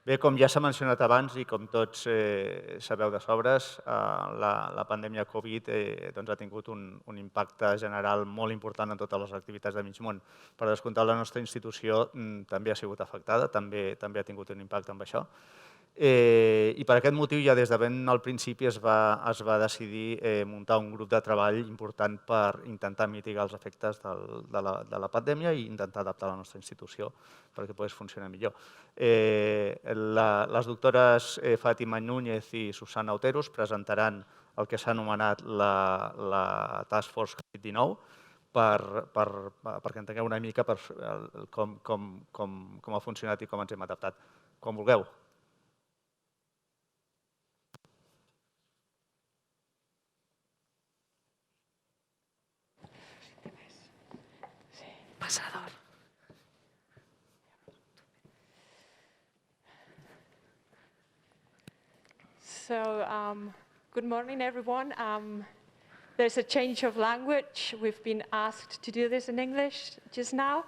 Bé, com ja s'ha mencionat abans i com tots sabeu de sobres, la pandèmia Covid ha tingut un impacte general molt important en totes les activitats de mig món. Per descomptat, la nostra institució també ha sigut afectada, també ha tingut un impacte amb això. I per aquest motiu ja des de ben al principi es va decidir muntar un grup de treball important per intentar mitigar els efectes de la pandèmia i intentar adaptar la nostra institució perquè pogués funcionar millor. Les doctores Fátima Nuñez i Susana Otero presentaran el que s'ha anomenat la Task Force Covid-19 perquè entengueu una mica com ha funcionat i com ens hem adaptat. Com vulgueu. Pasador. So, good morning, everyone. There's a change of language. We've been asked to do this in English just now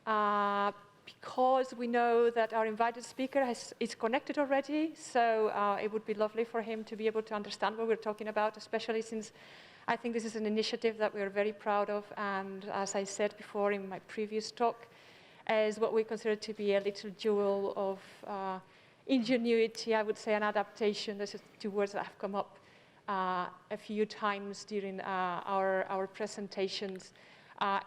because we know that our invited speaker is connected already. So it would be lovely for him to be able to understand what we're talking about, especially since I think this is an initiative that we are very proud of, and as I said before in my previous talk, is what we consider to be a little jewel of ingenuity, I would say, an adaptation. Those are two words that have come up a few times during our presentations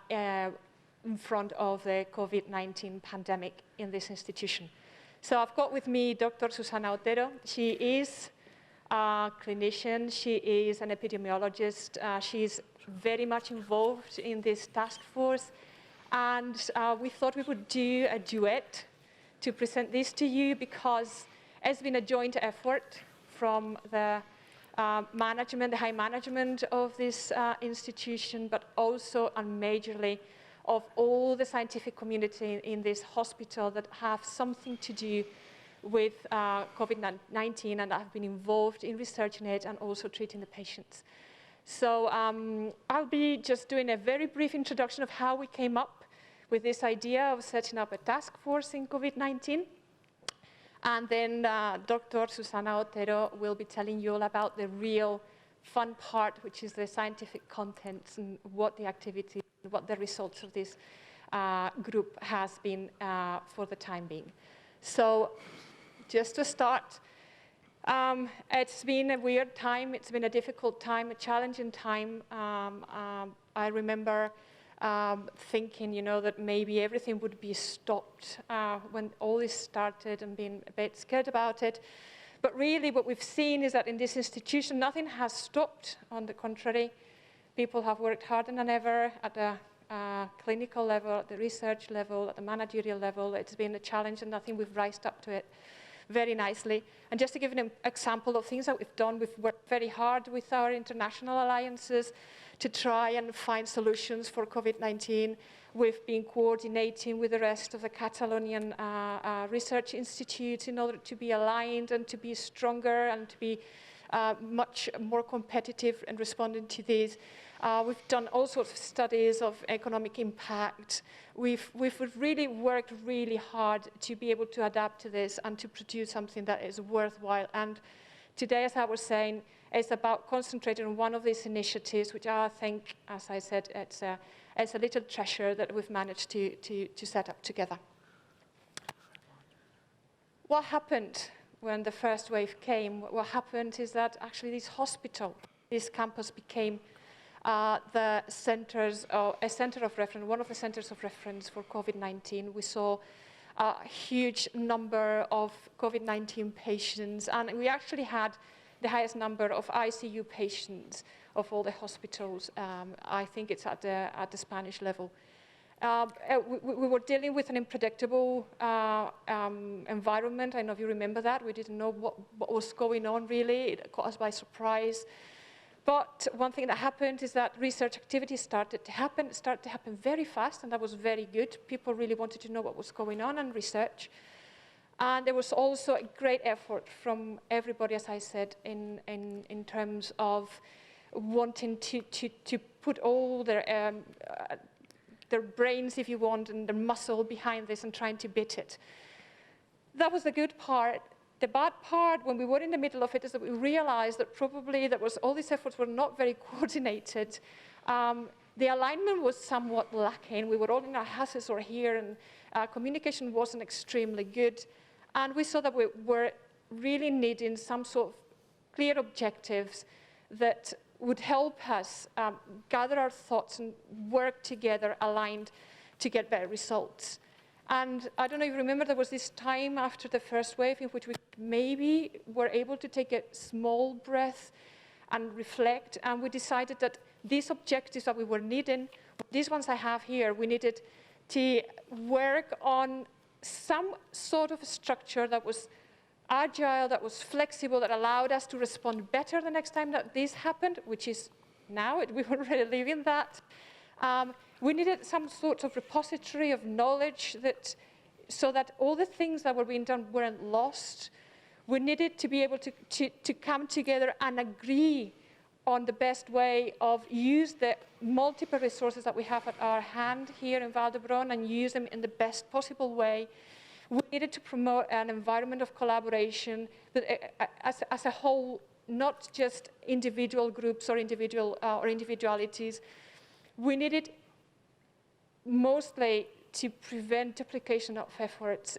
in front of the COVID-19 pandemic in this institution. So I've got with me Dr. Susana Otero. She is a clinician, she is an epidemiologist, she's very much involved in this task force, and we thought we would do a duet to present this to you because it's been a joint effort from the management, the high management of this institution, but also and majorly of all the scientific community in this hospital that have something to do with COVID-19 and have been involved in researching it and also treating the patients. So I'll be just doing a very brief introduction of how we came up with this idea of setting up a task force in COVID-19. And then Dr. Susana Otero will be telling you all about the real fun part, which is the scientific contents and what the activity, what the results of this group has been for the time being. So just to start, it's been a weird time, it's been a difficult time, a challenging time. I remember thinking, that maybe everything would be stopped when all this started and being a bit scared about it. But really what we've seen is that in this institution, nothing has stopped. On the contrary, people have worked harder than ever at the clinical level, at the research level, at the managerial level. It's been a challenge and I think we've rised up to it very nicely. And just to give an example of things that we've done, we've worked very hard with our international alliances to try and find solutions for COVID-19. We've been coordinating with the rest of the Catalonian research institutes in order to be aligned and to be stronger and to be much more competitive in responding to these. We've done all sorts of studies of economic impact. We've really worked really hard to be able to adapt to this and to produce something that is worthwhile. And today, as I was saying, it's about concentrating on one of these initiatives, which I think, as I said, it's a little treasure that we've managed to set up together. What happened when the first wave came? What happened is that actually this hospital, this campus became the centers, a center of reference, one of the centers of reference for COVID-19. We saw a huge number of COVID-19 patients, and we actually had the highest number of ICU patients of all the hospitals. I think it's at the Spanish level. We were dealing with an unpredictable environment. I don't know if you remember that. We didn't know what was going on, really. It caught us by surprise. But one thing that happened is that research activity started to happen. It started to happen very fast, and that was very good. People really wanted to know what was going on in research. And there was also a great effort from everybody, as I said, in terms of wanting to put all their brains, if you want, and their muscle behind this and trying to beat it. that was the good part. The bad part, when we were in the middle of it, is that we realized that probably all these efforts were not very coordinated. The alignment was somewhat lacking. We were all in our houses or here, and communication wasn't extremely good. And we saw that we were really needing some sort of clear objectives that would help us gather our thoughts and work together aligned to get better results. And I don't know if you remember, there was this time after the first wave in which we maybe were able to take a small breath and reflect, and we decided that these objectives that we were needing, these ones I have here, we needed to work on some sort of structure that was agile, that was flexible, that allowed us to respond better the next time that this happened, which is now, we were already living that. We needed some sort of repository of knowledge so that all the things that were being done weren't lost. We needed to be able to come together and agree on the best way of use the multiple resources that we have at our hand here in Vall d'Hebron and use them in the best possible way. We needed to promote an environment of collaboration that, as a whole, not just individual groups or individualities. We needed mostly to prevent duplication of efforts.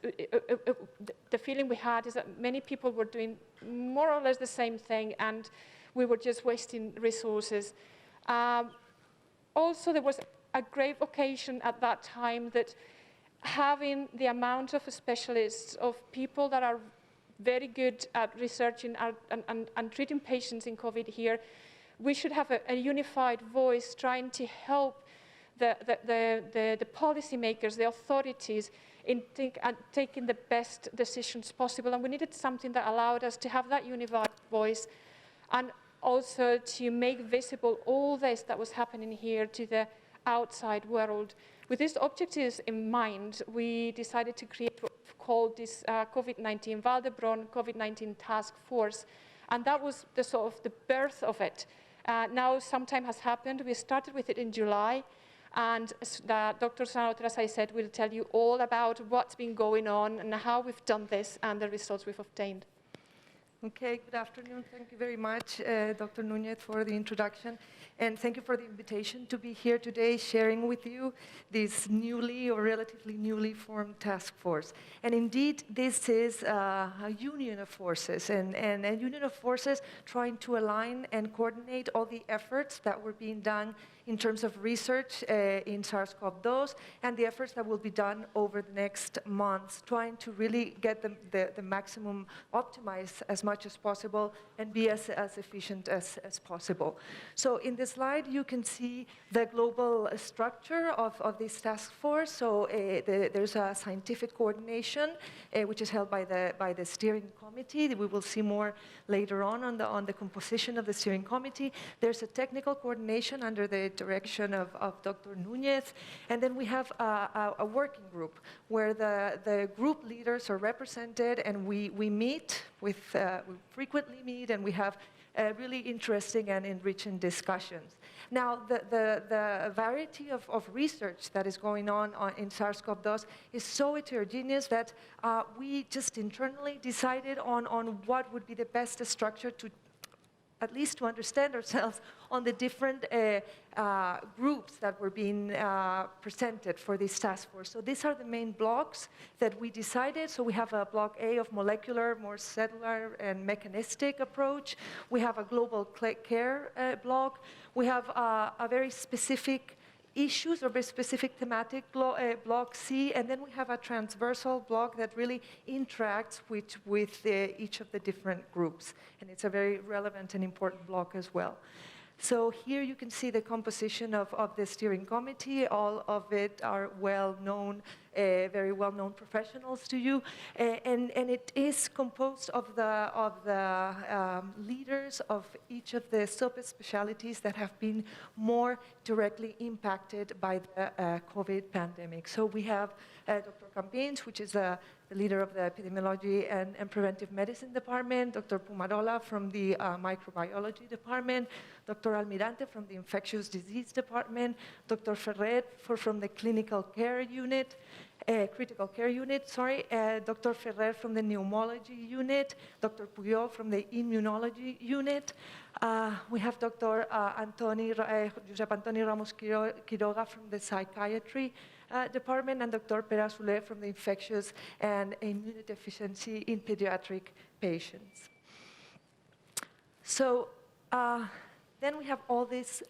The feeling we had is that many people were doing more or less the same thing, and we were just wasting resources. Also, there was a grave occasion at that time that having the amount of specialists, of people that are very good at researching and treating patients in COVID here, we should have a unified voice trying to help the policymakers, the authorities, in taking the best decisions possible. And we needed something that allowed us to have that unified voice and also to make visible all this that was happening here to the outside world. With these objectives in mind, we decided to create what we've called this COVID-19 Vall d'Hebron COVID-19 Task Force. And that was the sort of the birth of it. Now some time has happened. We started with it in July. And Dr. Susana Otero, as I said, will tell you all about what's been going on and how we've done this and the results we've obtained. Okay, good afternoon. Thank you very much, Dr. Nuñez, for the introduction. And thank you for the invitation to be here today sharing with you this newly or relatively newly formed task force. And indeed, this is a union of forces, and a union of forces trying to align and coordinate all the efforts that were being done in terms of research in SARS-CoV-2 and the efforts that will be done over the next months, trying to really get the maximum optimized as much as possible and be as efficient as possible. So in this slide, you can see the global structure of this task force. So there's a scientific coordination, which is held by the steering committee. We will see more later on the composition of the steering committee. There's a technical coordination under the direction of Dr. Nuñez. And then we have a working group where the group leaders are represented, and we meet we frequently meet, and we have really interesting and enriching discussions. Now, the variety of research that is going on in SARS-CoV-2 is so heterogeneous that we just internally decided on what would be the best structure to at least to understand ourselves on the different groups that were being presented for this task force. So these are the main blocks that we decided. So we have a block A of molecular, more cellular and mechanistic approach. We have a global care block. We have a very specific issues or very specific thematic block C, and then we have a transversal block that really interacts with each of the different groups, and it's a very relevant and important block as well. So here you can see the composition of the steering committee. All of it are well-known, very well-known professionals to you, and it is composed of the leaders of each of the subspecialties that have been more directly impacted by the COVID pandemic. So we have Dr. Campins, which is the leader of the Epidemiology and Preventive Medicine Department, Dr. Pumarola from the Microbiology Department, Dr. Almirante from the Infectious Disease Department, Dr. Ferret from the Clinical Care Unit, critical care unit, Dr. Ferrer from the pneumology unit, Dr. Puyol from the immunology unit. We have Dr. Josep Antoni Ramos Quiroga from the psychiatry department, and Dr. Pere Soler from the infectious and immunodeficiency in pediatric patients. So then we have all these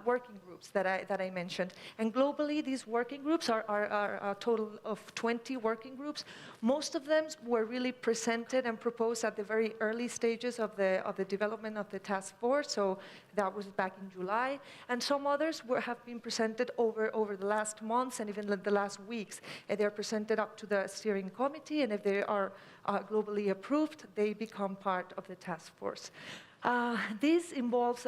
working groups that I mentioned. And globally, these working groups are a total of 20 working groups. Most of them were really presented and proposed at the very early stages of the development of the task force. So that was back in July. And some others have been presented over the last months and even the last weeks. And they're presented up to the steering committee. And if they are globally approved, they become part of the task force. This involves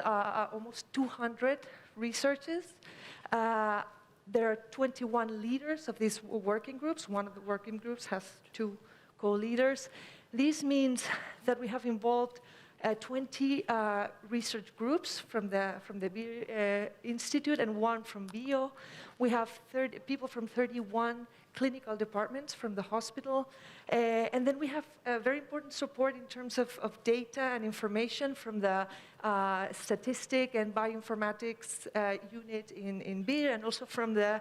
almost 200 researchers. There are 21 leaders of these working groups. One of the working groups has 2 co-leaders. This means that we have involved 20 research groups from the VHIR Institute and 1 from BIO. We have people from 31 clinical departments from the hospital. And then we have very important support in terms of data and information from the statistic and bioinformatics unit in VHIR, and also from the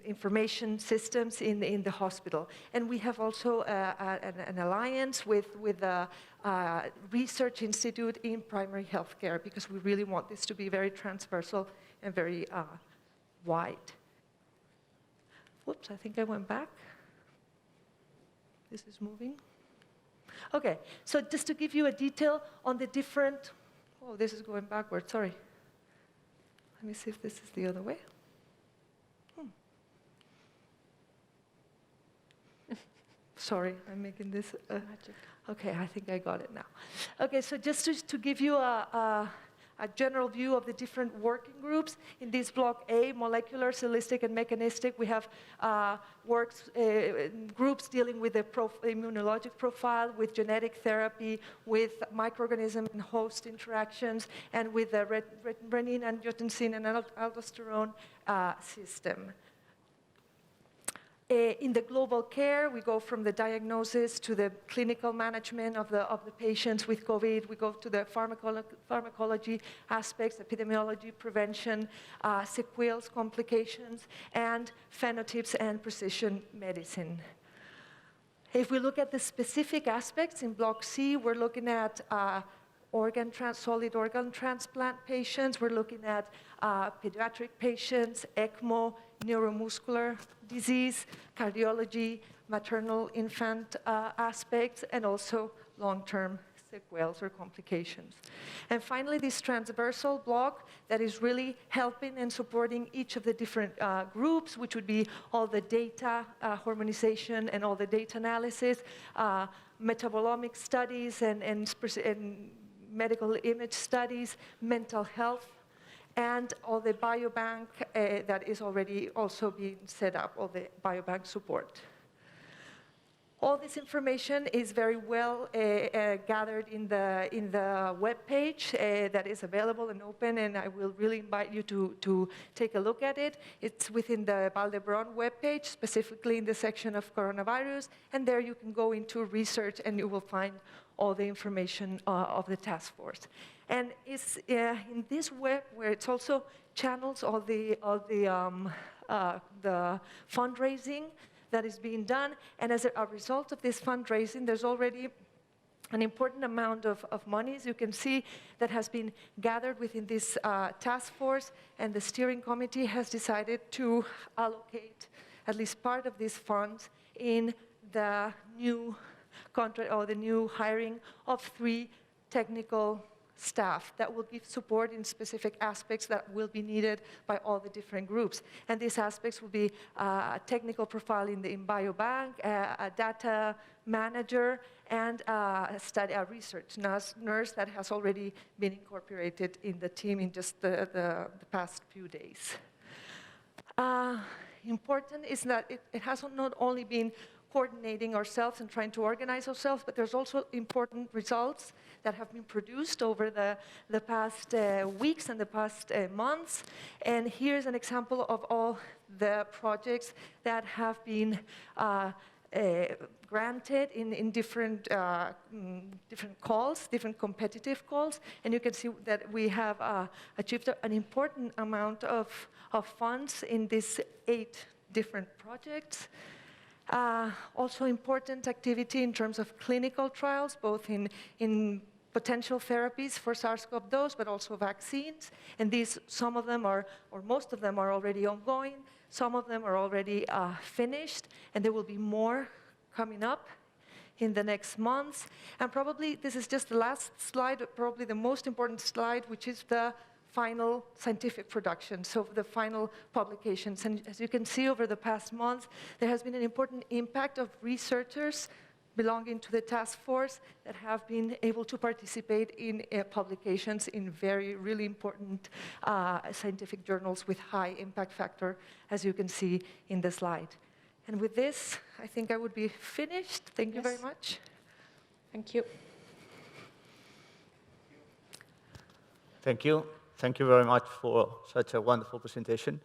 information systems in the hospital. And we have also an alliance with the Research Institute in Primary Healthcare, because we really want this to be very transversal and very wide. Whoops, I think I went back. This is moving. Okay, so just to give you a detail on the different, oh, this is going backwards, sorry. Let me see if this is the other way. Sorry, I'm making this. Magic. Okay, I think I got it now. Okay, so just to give you a general view of the different working groups. In this block A, molecular, cellistic, and mechanistic, we have groups dealing with the immunologic profile, with genetic therapy, with microorganism and host interactions, and with the renin, angiotensin, and aldosterone system. In the global care, we go from the diagnosis to the clinical management of the patients with COVID. We go to the pharmacology aspects, epidemiology, prevention, sequelae, complications, and phenotypes and precision medicine. If we look at the specific aspects in Block C, we're looking at solid organ transplant patients. We're looking at pediatric patients, ECMO, neuromuscular disease, cardiology, maternal infant aspects, and also long-term sequelae or complications. And finally, this transversal block that is really helping and supporting each of the different groups, which would be all the data harmonization and all the data analysis, metabolomic studies and medical image studies, mental health, and all the biobank that is already also being set up, all the biobank support. All this information is very well gathered in the web page that is available and open, and I will really invite you to take a look at it. It's within the Vall web page, specifically in the section of coronavirus, and there you can go into research and you will find all the information of the task force. And it's in this web where it's also channels all the fundraising that is being done. And as a result of this fundraising, there's already an important amount of money, as you can see, that has been gathered within this task force, and the steering committee has decided to allocate at least part of these funds in the new contract or the new hiring of 3 technical staff that will give support in specific aspects that will be needed by all the different groups. And these aspects will be a technical profile in biobank, a data manager, and a research nurse that has already been incorporated in the team in just the past few days. Important is that it has not only been coordinating ourselves and trying to organize ourselves, but there's also important results that have been produced over the past weeks and the past months. And here's an example of all the projects that have been granted in different calls, different competitive calls, and you can see that we have achieved an important amount of funds in these 8 different projects. Also important activity in terms of clinical trials, both in potential therapies for SARS-CoV-2, but also vaccines. And these, some of them are, or most of them are already ongoing. Some of them are already finished, and there will be more coming up in the next months. And probably this is just the last slide, probably the most important slide, which is the final scientific production, so the final publications. And as you can see over the past months, there has been an important impact of researchers belonging to the task force that have been able to participate in publications in really important scientific journals with high impact factor, as you can see in the slide. And with this, I think I would be finished. Thank you very much. Thank you. Thank you. Thank you very much for such a wonderful presentation.